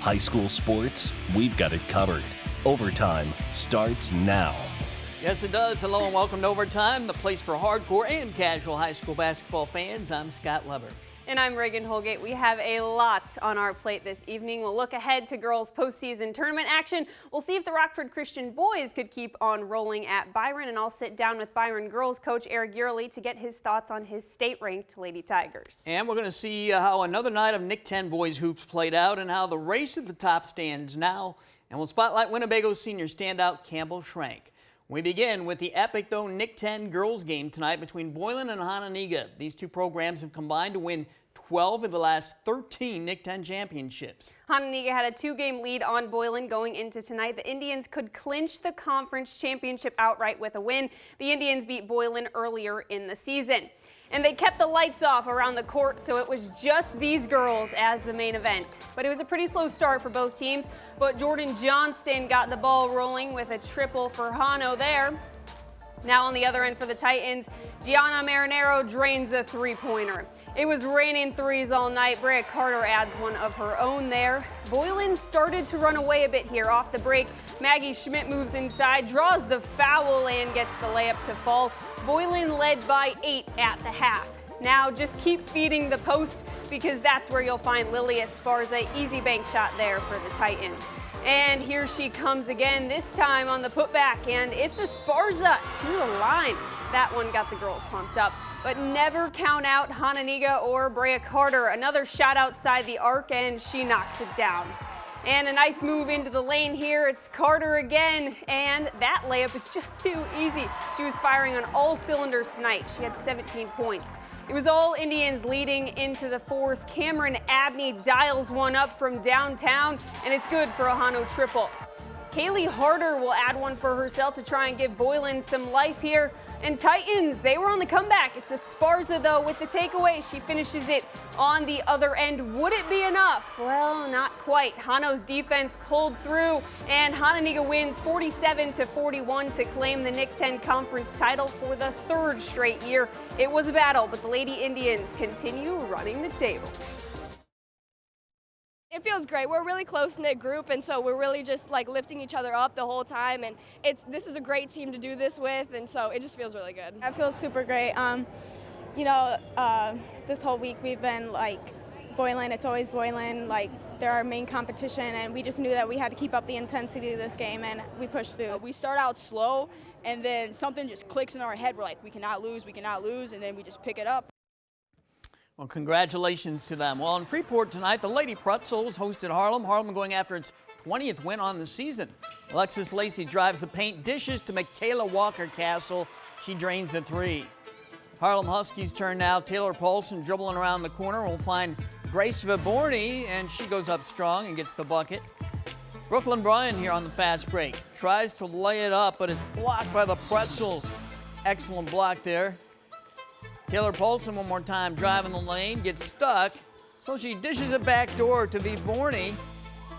High school sports, we've got it covered. Overtime starts now. Yes, it does. Hello and welcome to Overtime, the place for hardcore and casual high school basketball fans. I'm Scott Leber. And I'm Regan Holgate. We have a lot on our plate this evening. We'll look ahead to girls' postseason tournament action. We'll see if the Rockford Christian boys could keep on rolling at Byron, and I'll sit down with Byron girls coach Eric Yearley to get his thoughts on his state-ranked Lady Tigers. And we're going to see how another night of Nick 10 boys hoops played out and how the race at the top stands now. And we'll spotlight Winnebago's senior standout Campbell Schrank. We begin with the epic, though, Nick 10 girls game tonight between Boylan and Hononegah. These two programs have combined to win 12 of the last 13 Nick 10 championships. Hononegah had a 2-game lead on Boylan going into tonight. The Indians could clinch the conference championship outright with a win. The Indians beat Boylan earlier in the season. And they kept the lights off around the court, so it was just these girls as the main event. But it was a pretty slow start for both teams, but Jordan Johnston got the ball rolling with a triple for Hano there. Now on the other end for the Titans, Gianna Marinero drains a three-pointer. It was raining threes all night. Brea Carter adds one of her own there. Boylan started to run away a bit here off the break. Maggie Schmidt moves inside, draws the foul, and gets the layup to fall. Boylan led by 8 at the half. Now just keep feeding the post because that's where you'll find Lily Esparza. Easy bank shot there for the Titans. And here she comes again, this time on the putback, and it's Esparza to the line. That one got the girls pumped up. But never count out Hononegah or Brea Carter. Another shot outside the arc, and she knocks it down. And a nice move into the lane here. It's Carter again, and that layup is just too easy. She was firing on all cylinders tonight. She had 17 points. It was all Indians leading into the fourth. Cameron Abney dials one up from downtown, and it's good for a Hano triple. Kaylee Harder will add one for herself to try and give Boylan some life here. And Titans, they were on the comeback. It's Esparza, though, with the takeaway. She finishes it on the other end. Would it be enough? Well, not quite. Hano's defense pulled through, and Hononegah wins 47-41 to claim the Nick 10 conference title for the third straight year. It was a battle, but the Lady Indians continue running the table. It feels great. We're a really close-knit group, and so we're really just like lifting each other up the whole time, and this is a great team to do this with, and so it just feels really good. I feel super great. This whole week we've been like Boylan, it's always Boylan, like they're our main competition, and we just knew that we had to keep up the intensity of this game, and we pushed through. We start out slow, and then something just clicks in our head. We're like, we cannot lose, and then we just pick it up. Well, congratulations to them. Well, in Freeport tonight, the Lady Pretzels hosted Harlem. Harlem going after its 20th win on the season. Alexis Lacey drives the paint, dishes to Michaela Walker-Castle. She drains the three. Harlem Huskies turn now. Taylor Paulson dribbling around the corner will find Grace Viborni, and she goes up strong and gets the bucket. Brooklyn Bryan here on the fast break. Tries to lay it up, but is blocked by the Pretzels. Excellent block there. Taylor Paulson one more time driving the lane, gets stuck, so she dishes it back door to Viborni,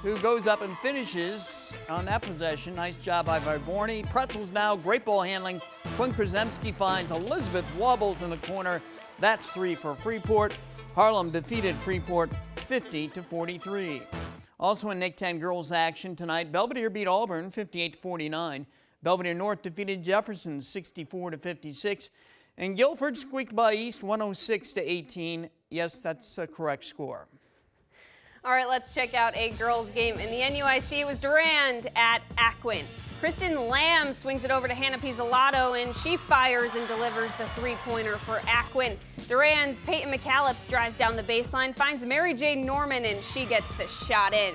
who goes up and finishes on that possession. Nice job by Viborni. Pretzels now, great ball handling. Quinn Krzyzewski finds Elizabeth Wobbles in the corner. That's 3 for Freeport. Harlem defeated Freeport 50-43. Also in Nick 10 girls action tonight, Belvedere beat Auburn 58-49. Belvedere North defeated Jefferson 64-56. And Guilford squeaked by East 106-18. Yes, that's a correct score. All right, let's check out a girls' game. In the NUIC, it was Durand at Aquin. Kristen Lamb swings it over to Hannah Pizzolato, and she fires and delivers the three-pointer for Aquin. Durand's Peyton McAllips drives down the baseline, finds Mary J. Norman, and she gets the shot in.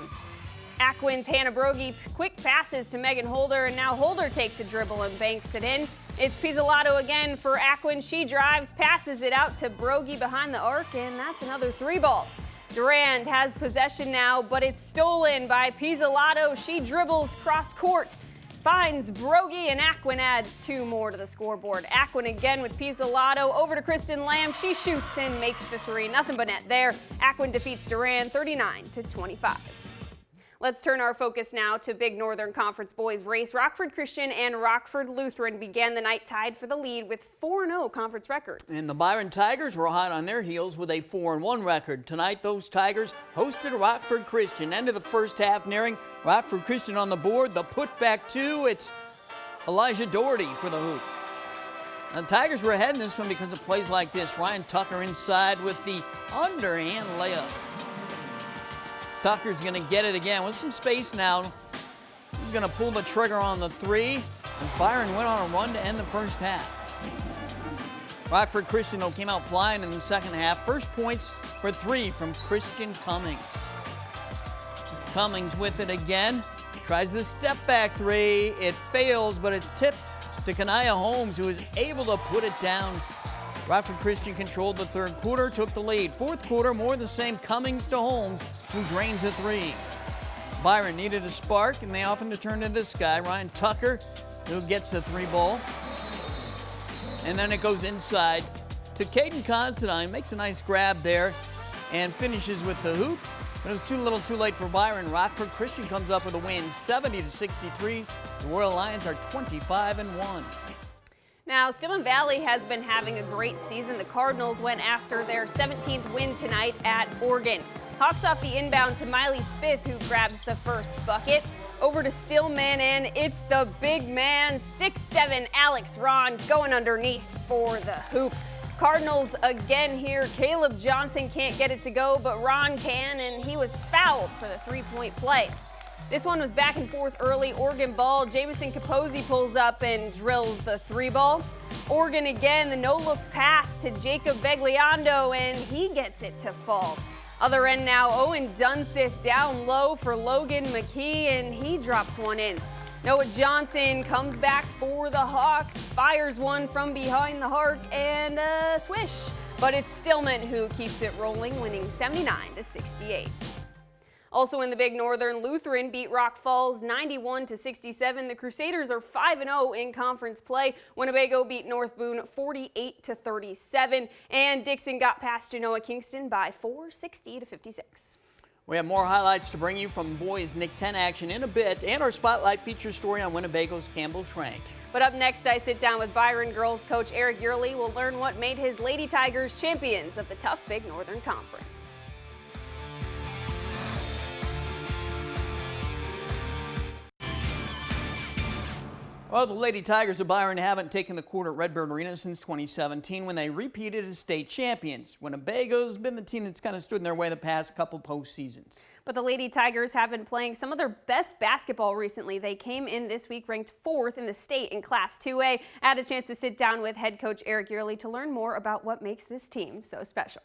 Aquin's Hannah Brogy quick passes to Megan Holder, and now Holder takes a dribble and banks it in. It's Pizzolato again for Aquin. She drives, passes it out to Brogy behind the arc, and that's another three ball. Durand has possession now, but it's stolen by Pizzolato. She dribbles cross court, finds Brogy, and Aquin adds 2 more to the scoreboard. Aquin again with Pizzolato over to Kristen Lamb. She shoots and makes the three. Nothing but net there. Aquin defeats Durand 39-25. Let's turn our focus now to Big Northern Conference boys race. Rockford Christian and Rockford Lutheran began the night tied for the lead with 4-0 conference records. And the Byron Tigers were hot on their heels with a 4-1 record. Tonight, those Tigers hosted Rockford Christian. End of the first half nearing. Rockford Christian on the board. The putback two. It's Elijah Doherty for the hoop. Now, the Tigers were ahead in this one because of plays like this. Ryan Tucker inside with the underhand layup. Tucker's going to get it again with some space now. He's going to pull the trigger on the three as Byron went on a run to end the first half. Rockford Christian, though, came out flying in the second half. First points for three from Christian Cummings. Cummings with it again. Tries the step back three. It fails, but it's tipped to Kanaya Holmes, who is able to put it down. Rockford Christian controlled the third quarter, took the lead. Fourth quarter, more of the same. Cummings to Holmes, who drains a three. Byron needed a spark, and they often turn to this guy, Ryan Tucker, who gets a three ball. And then it goes inside to Caden Considine, makes a nice grab there, and finishes with the hoop. But it was too little too late for Byron. Rockford Christian comes up with a win, 70-63. The Royal Lions are 25-1. Now, Stillman Valley has been having a great season. The Cardinals went after their 17th win tonight at Oregon. Hawks off the inbound to Miley Smith, who grabs the first bucket. Over to Stillman, and it's the big man, 6'7", Alex Ron, going underneath for the hoop. Cardinals again here. Caleb Johnson can't get it to go, but Ron can, and he was fouled for the three-point play. This one was back and forth early. Oregon ball. Jamison Capozzi pulls up and drills the three ball. Oregon again, the no-look pass to Jacob Begliando, and he gets it to fall. Other end now, Owen Dunseth down low for Logan McKee, and he drops one in. Noah Johnson comes back for the Hawks, fires one from behind the arc, and a swish. But it's Stillman who keeps it rolling, winning 79-68. Also in the Big Northern, Lutheran beat Rock Falls 91-67. The Crusaders are 5-0 in conference play. Winnebago beat North Boone 48-37. And Dixon got past Genoa Kingston by 60-56. We have more highlights to bring you from boys Nick 10 action in a bit, and our Spotlight feature story on Winnebago's Campbell Schrank. But up next, I sit down with Byron girls coach Eric Yearley. We'll learn what made his Lady Tigers champions of the tough Big Northern Conference. Well, the Lady Tigers of Byron haven't taken the court at Redbird Arena since 2017 when they repeated as state champions. Winnebago's been the team that's kind of stood in their way the past couple postseasons. But the Lady Tigers have been playing some of their best basketball recently. They came in this week ranked 4th in the state in Class 2A. I had a chance to sit down with head coach Eric Yearley to learn more about what makes this team so special.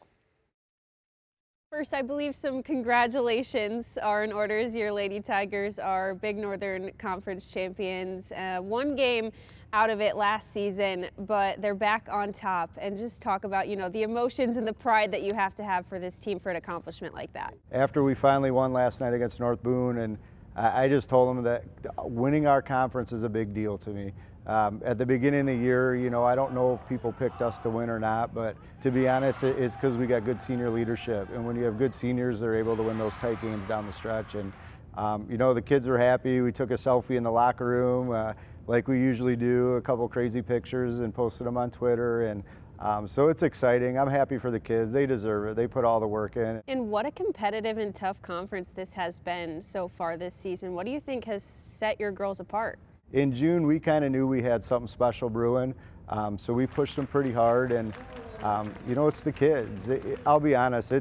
First, I believe some congratulations are in order as your Lady Tigers are Big Northern Conference champions. One game out of it last season, but they're back on top. And just talk about, you know, the emotions and the pride that you have to have for this team for an accomplishment like that. After we finally won last night against North Boone, and I just told them that winning our conference is a big deal to me. At the beginning of the year, you know, I don't know if people picked us to win or not, but to be honest, it's because we got good senior leadership. And when you have good seniors, they're able to win those tight games down the stretch. And, you know, the kids were happy. We took a selfie in the locker room like we usually do, a couple crazy pictures and posted them on Twitter. And so it's exciting. I'm happy for the kids. They deserve it. They put all the work in. And what a competitive and tough conference this has been so far this season. What do you think has set your girls apart? In June, we kind of knew we had something special brewing, so we pushed them pretty hard. And you know, it's the kids. I'll be honest,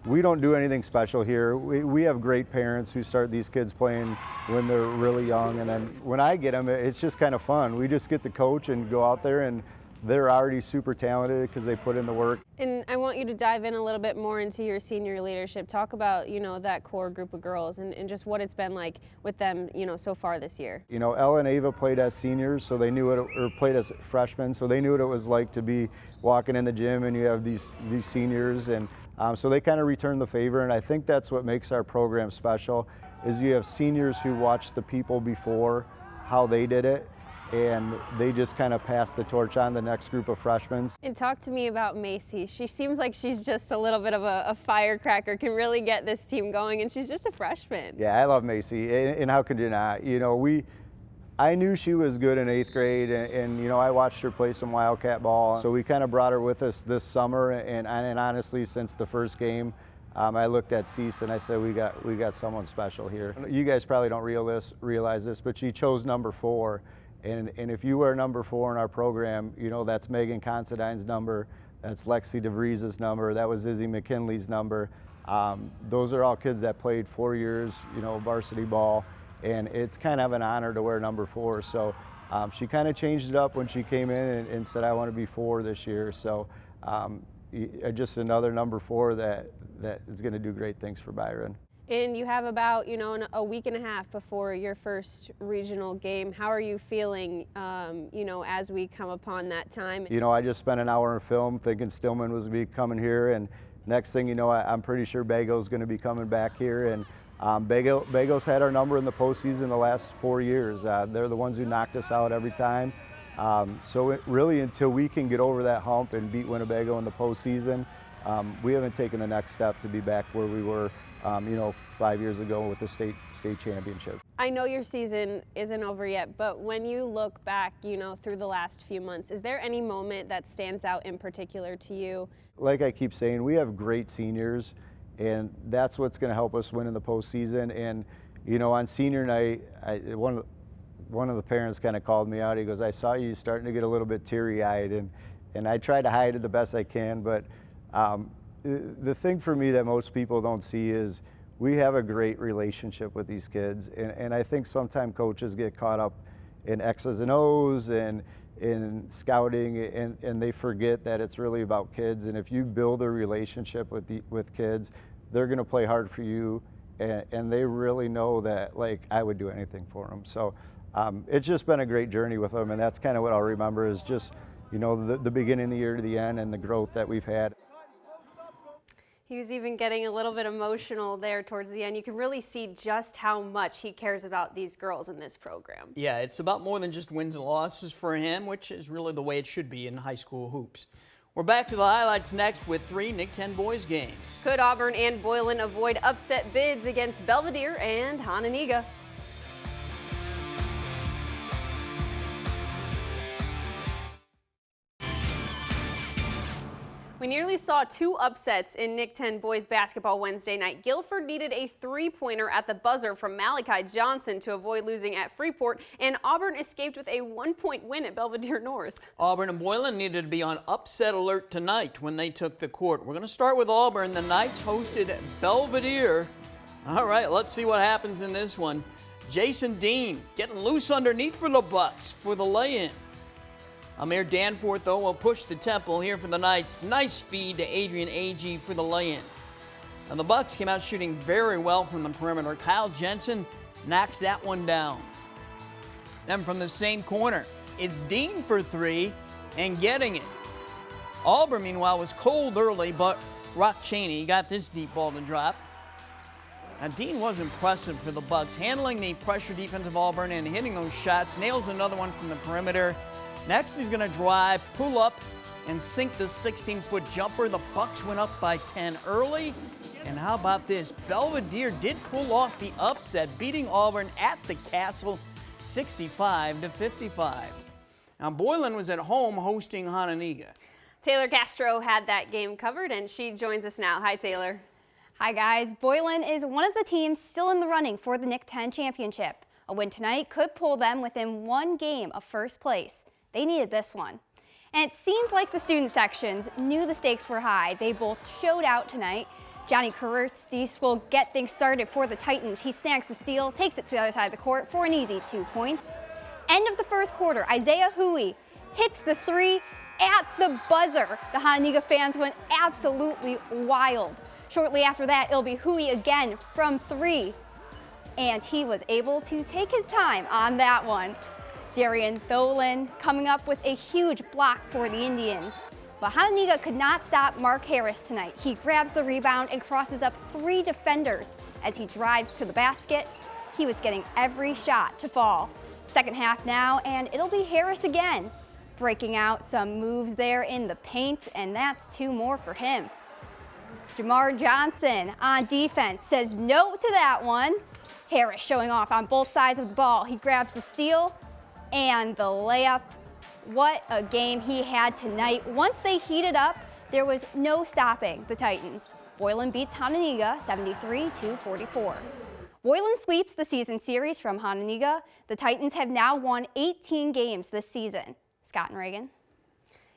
we don't do anything special here. We have great parents who start these kids playing when they're really young, and then when I get them, it's just kind of fun. We just get to coach and go out there, and they're already super talented because they put in the work. And I want you to dive in a little bit more into your senior leadership. Talk about, you know, that core group of girls and just what it's been like with them, you know, so far this year. You know, Ella and Ava played as seniors, so they knew it, or played as freshmen, so they knew what it was like to be walking in the gym and you have these seniors, and so they kind of returned the favor. And I think that's what makes our program special, is you have seniors who watch the people before, how they did it, and they just kind of pass the torch on the next group of freshmen. And talk to me about Macy. She seems like she's just a little bit of a firecracker, can really get this team going, and she's just a freshman. Yeah, I love Macy, and how could you not? You know, I knew she was good in 8th grade, and you know, I watched her play some Wildcat ball. So we kind of brought her with us this summer, and honestly, since the first game, I looked at Cease and I said, we got someone special here. You guys probably don't realize this, but she chose number 4. And if you wear number 4 in our program, you know, that's Megan Considine's number, that's Lexi DeVries's number, that was Izzy McKinley's number. Those are all kids that played 4 years, you know, varsity ball, and it's kind of an honor to wear number 4. So she kind of changed it up when she came in and said, I want to be 4 this year. So just another number 4 that is going to do great things for Byron. And you have about, you know, a week and a half before your first regional game. How are you feeling, you know, as we come upon that time? You know, I just spent an hour in film thinking Stillman was going to be coming here, and next thing you know, I'm pretty sure Bago's going to be coming back here. And Bago's had our number in the postseason the last 4 years. They're the ones who knocked us out every time. So really, until we can get over that hump and beat Winnebago in the postseason, we haven't taken the next step to be back where we were, you know, 5 years ago with the state championship. I know your season isn't over yet, but when you look back, you know, through the last few months, is there any moment that stands out in particular to you? Like I keep saying, we have great seniors, and that's what's going to help us win in the postseason. And you know, on senior night, one of the parents kind of called me out. He goes, I saw you starting to get a little bit teary-eyed, and I try to hide it the best I can, but the thing for me that most people don't see is we have a great relationship with these kids, and I think sometimes coaches get caught up in X's and O's and in scouting, and they forget that it's really about kids. And if you build a relationship with kids, they're going to play hard for you, and they really know that, like, I would do anything for them. So it's just been a great journey with them, and that's kind of what I'll remember is just, you know, the beginning of the year to the end and the growth that we've had. He was even getting a little bit emotional there towards the end. You can really see just how much he cares about these girls in this program. Yeah, it's about more than just wins and losses for him, which is really the way it should be in high school hoops. We're back to the highlights next with 3 NIC-10 boys games. Could Auburn and Boylan avoid upset bids against Belvedere and Hononegah? We nearly saw 2 upsets in NIC-10 boys basketball Wednesday night. Guilford needed a 3-pointer at the buzzer from Malachi Johnson to avoid losing at Freeport, and Auburn escaped with a 1-point win at Belvedere North. Auburn and Boylan needed to be on upset alert tonight when they took the court. We're going to start with Auburn. The Knights hosted Belvedere. All right, let's see what happens in this one. Jason Dean getting loose underneath for the Bucks for the lay-in. Amir Danforth, though, will push the temple here for the Knights. Nice feed to Adrian Agee for the lay-in. And the Bucks came out shooting very well from the perimeter. Kyle Jensen knocks that one down. Then from the same corner, it's Dean for 3 and getting it. Auburn, meanwhile, was cold early, but Rock Cheney got this deep ball to drop. Now, Dean was impressive for the Bucks, handling the pressure defense of Auburn and hitting those shots. Nails another one from the perimeter. Next, he's going to drive, pull up, and sink the 16-foot jumper. The Bucks went up by 10 early. And how about this? Belvedere did pull off the upset, beating Auburn at the Castle 65-55. Now, Boylan was at home hosting Hononegah. Taylor Castro had that game covered, and she joins us now. Hi, Taylor. Hi, guys. Boylan is one of the teams still in the running for the NIC-10 championship. A win tonight could pull them within 1 game of first place. They needed this one. And it seems like the student sections knew the stakes were high. They both showed out tonight. Johnny Kurstis will get things started for the Titans. He snags the steal, takes it to the other side of the court for an easy 2 points. End of the first quarter, Isaiah Huey hits the 3 at the buzzer. The Hononegah fans went absolutely wild. Shortly after that, it'll be Huey again from 3. And he was able to take his time on that one. Darian Tholen coming up with a huge block for the Indians. But Hononegah could not stop Mark Harris tonight. He grabs the rebound and crosses up 3 defenders as he drives to the basket. He was getting every shot to fall. Second half now, and it'll be Harris again, breaking out some moves there in the paint, and that's 2 more for him. Jamar Johnson on defense says no to that one. Harris showing off on both sides of the ball. He grabs the steal and the layup. What a game he had tonight. Once they heated up, there was no stopping the Titans. Boylan beats Hononegah 73-44. Boylan sweeps the season series from Hononegah. The Titans have now won 18 games this season. Scott and Reagan.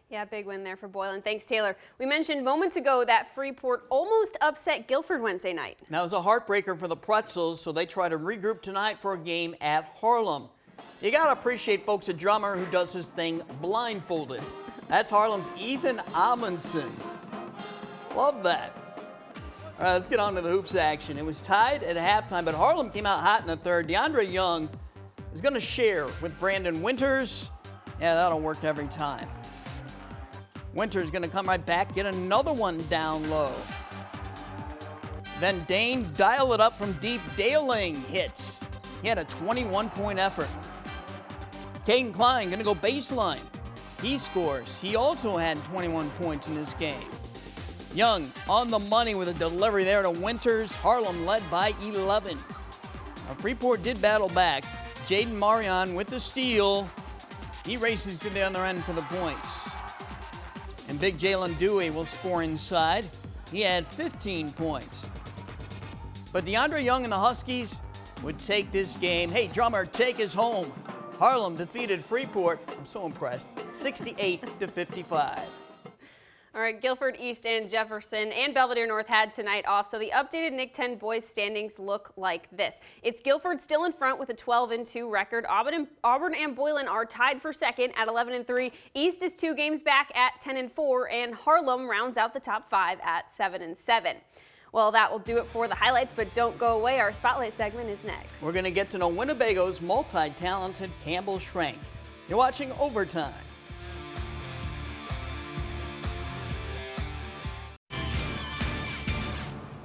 Yeah, big win there for Boylan. Thanks, Taylor. We mentioned moments ago that Freeport almost upset Guilford Wednesday night. That was a heartbreaker for the Pretzels, so they try to regroup tonight for a game at Harlem. You got to appreciate, folks, a drummer who does his thing blindfolded. That's Harlem's Ethan Amundsen. Love that. All right, let's get on to the hoops action. It was tied at halftime, but Harlem came out hot in the third. DeAndre Young is going to share with Brandon Winters. Yeah, that'll work every time. Winters going to come right back, get another one down low. Then Dane dial it up from deep. Daling hits. He had a 21-point effort. Caden Klein going to go baseline. He scores. He also had 21 points in this game. Young on the money with a delivery there to Winters. Harlem led by 11. Now, Freeport did battle back. Jaden Marion with the steal. He races to the other end for the points. And big Jalen Dewey will score inside. He had 15 points. But DeAndre Young and the Huskies would take this game. Hey, drummer, take us home. Harlem defeated Freeport. I'm so impressed. 68-55. All right, Guilford East and Jefferson and Belvedere North had tonight off, so the updated Nick 10 boys standings look like this. It's Guilford still in front with a 12-2 record. Auburn and Boylan are tied for second at 11-3. East is 2 games back at 10-4, and Harlem rounds out the top 5 at 7-7. Well, that will do it for the highlights, but don't go away. Our Spotlight segment is next. We're going to get to know Winnebago's multi-talented Campbell Schrank. You're watching Overtime.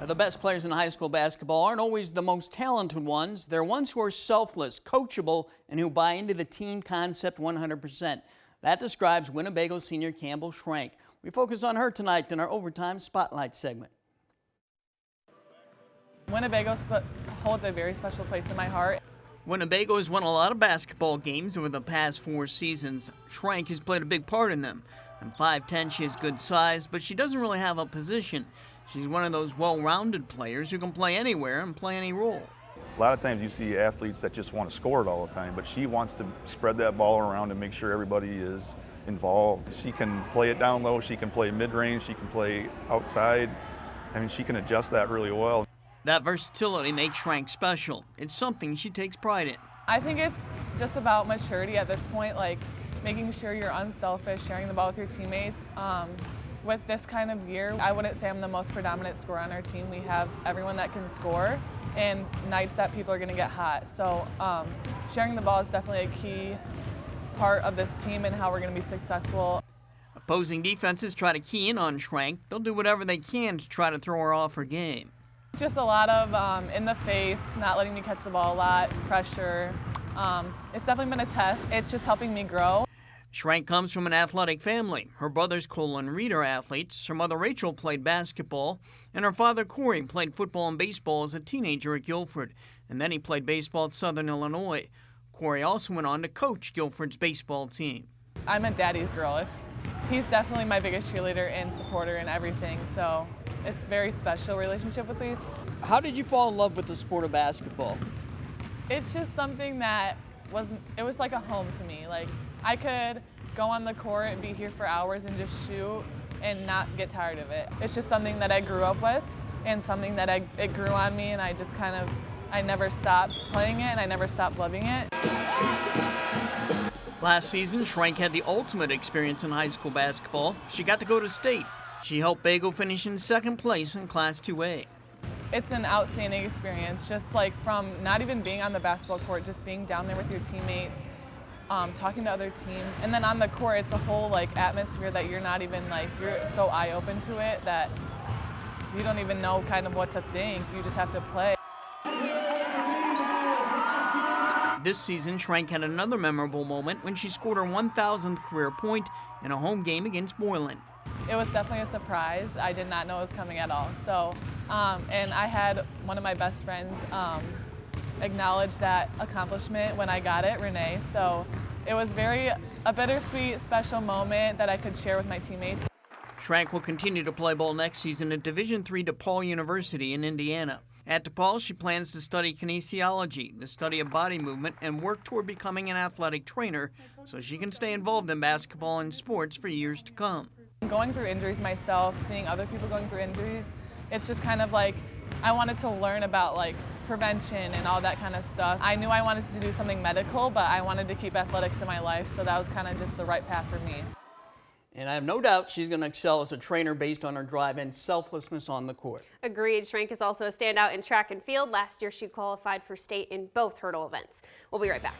The best players in high school basketball aren't always the most talented ones. They're ones who are selfless, coachable, and who buy into the team concept 100%. That describes Winnebago senior Campbell Schrank. We focus on her tonight in our Overtime Spotlight segment. Winnebago holds a very special place in my heart. Winnebago has won a lot of basketball games over the past 4 seasons. Schrank has played a big part in them. At 5'10", she has good size, but she doesn't really have a position. She's one of those well-rounded players who can play anywhere and play any role. A lot of times you see athletes that just want to score it all the time, but she wants to spread that ball around and make sure everybody is involved. She can play it down low, she can play mid-range, she can play outside. I mean, she can adjust that really well. That versatility makes Schrank special. It's something she takes pride in. I think it's just about maturity at this point, like making sure you're unselfish, sharing the ball with your teammates. With this kind of year, I wouldn't say I'm the most predominant scorer on our team. We have everyone that can score and nights that people are going to get hot. So sharing the ball is definitely a key part of this team and how we're going to be successful. Opposing defenses try to key in on Schrank. They'll do whatever they can to try to throw her off her game. Just a lot of in the face, not letting me catch the ball a lot, pressure. It's definitely been a test. It's just helping me grow. Schrank comes from an athletic family. Her brothers Cole and Reed are athletes. Her mother Rachel played basketball, and her father Corey played football and baseball as a teenager at Guilford, and then he played baseball at Southern Illinois. Corey also went on to coach Guilford's baseball team. I'm a daddy's girl. He's definitely my biggest cheerleader and supporter and everything, so it's a very special relationship with these. How did you fall in love with the sport of basketball? It's just something that was like a home to me. Like, I could go on the court and be here for hours and just shoot and not get tired of it. It's just something that I grew up with and something that it grew on me, and I just I never stopped playing it and I never stopped loving it. Last season, Schrank had the ultimate experience in high school basketball. She got to go to state. She helped Bago finish in second place in Class 2A. It's an outstanding experience, just like from not even being on the basketball court, just being down there with your teammates, talking to other teams. And then on the court, it's a whole like atmosphere that you're not even you're so eye-open to it that you don't even know kind of what to think. You just have to play. This season, Schrank had another memorable moment when she scored her 1,000th career point in a home game against Boylan. It was definitely a surprise. I did not know it was coming at all. So, and I had one of my best friends acknowledge that accomplishment when I got it, Renee. So it was a bittersweet, special moment that I could share with my teammates. Schrank will continue to play ball next season at Division III DePaul University in Indiana. At DePaul, she plans to study kinesiology, the study of body movement, and work toward becoming an athletic trainer so she can stay involved in basketball and sports for years to come. Going through injuries myself, seeing other people going through injuries, it's just kind of like I wanted to learn about like prevention and all that kind of stuff. I knew I wanted to do something medical, but I wanted to keep athletics in my life, so that was kind of just the right path for me. And I have no doubt she's going to excel as a trainer based on her drive and selflessness on the court. Agreed. Schrank is also a standout in track and field. Last year, she qualified for state in both hurdle events. We'll be right back.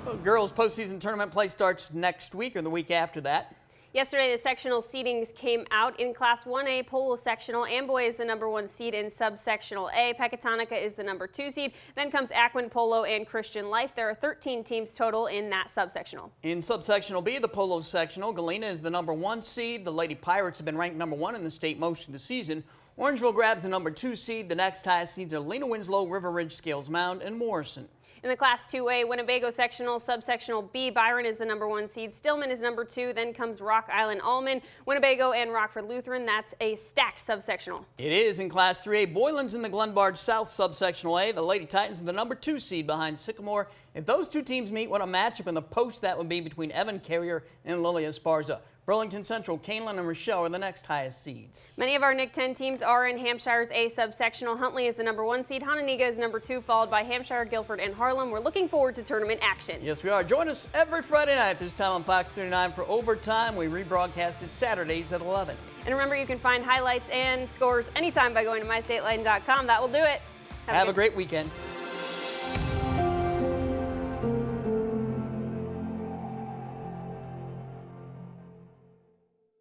Well, girls' postseason tournament play starts next week or the week after that. Yesterday, the sectional seedings came out. In Class 1A polo sectional, Amboy is the #1 seed in subsectional A. Pecatonica is the #2 seed. Then comes Aquin Polo and Christian Life. There are 13 teams total in that subsectional. In subsectional B, the polo sectional, Galena is the #1 seed. The Lady Pirates have been ranked #1 in the state most of the season. Orangeville grabs the #2 seed. The next highest seeds are Lena Winslow, River Ridge, Scales Mound, and Morrison. In the Class 2A Winnebago sectional, subsectional B, Byron is the #1 seed. Stillman is #2. Then comes Rock Island Allman, Winnebago, and Rockford Lutheran. That's a stacked subsectional. It is in Class 3A. Boylan's in the Glenbard South subsectional A. The Lady Titans are the #2 seed behind Sycamore. If those two teams meet, what a matchup in the post that would be between Evan Carrier and Lily Esparza. Burlington Central, Canelan, and Rochelle are the next highest seeds. Many of our Nick 10 teams are in Hampshire's A subsectional. Huntley is the #1 seed. Hononegah is #2, followed by Hampshire, Guilford, and Harlem. We're looking forward to tournament action. Yes, we are. Join us every Friday night this time on Fox 39 for Overtime. We rebroadcast it Saturdays at 11. And remember, you can find highlights and scores anytime by going to mystateline.com. That will do it. Have a great weekend.